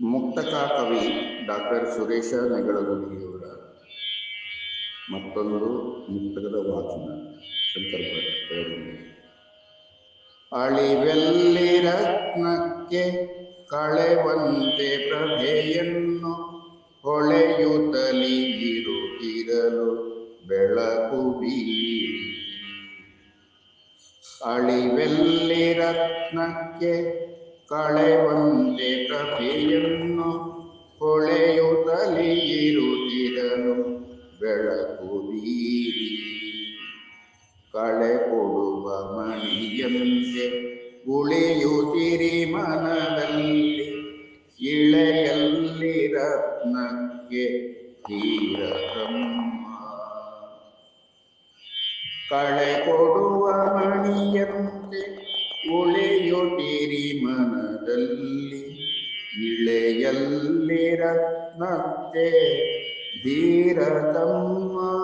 ಮುಕ್ತಕ ಕವಿ ಡಾಕ್ಟರ್ ಸುರೇಶ ನೆಗಳಗುದಿಯವರ ಮತ್ತೊಂದು ಮುಕ್ತಕದ ವಾಚನ ಶಂಕರ್ ಭಟ್ ಅವರಿಂದ. ಅಳಿವೆಲ್ಲಿ ರತ್ನಕ್ಕೆ ಕಳೆವಂತೆ ಪ್ರಭೆಯನ್ನು ಹೊಳೆಯುತ್ತಲಿ ಇರುತ್ತಿರಲು ಬೆಳಕು ಬೀರಿ. ಅಳಿವೆಲ್ಲಿ ರತ್ನಕ್ಕೆ ಕಳೆವಂತೆ ಪ್ರಭೆಯನ್ನು ಹೊಳೆಯುತ್ತಲಿ ಇರುತ್ತಿರಲು ಬೆಳಕು ಬೀರಿ. ಕಳೆ ಕೊಡುವ ಮಣಿಯಂತೆ ಉಳಿಯುತ್ತಿರಿ ಮನದಲ್ಲಿ, ಇಳೆಯಲ್ಲಿ ರತ್ನಕ್ಕೆ ತೀರತಮ್ಮ. ಕಳೆ ಕೊಡುವ ಮಣಿಯಂತೆ ಉಳಿಯುತ್ತಿರಿ ಮನದಲ್ಲಿ, ಇಳೆಯಲ್ಲಿ ರತ್ನಕ್ಕೆ ಧೀರತಮ್ಮ.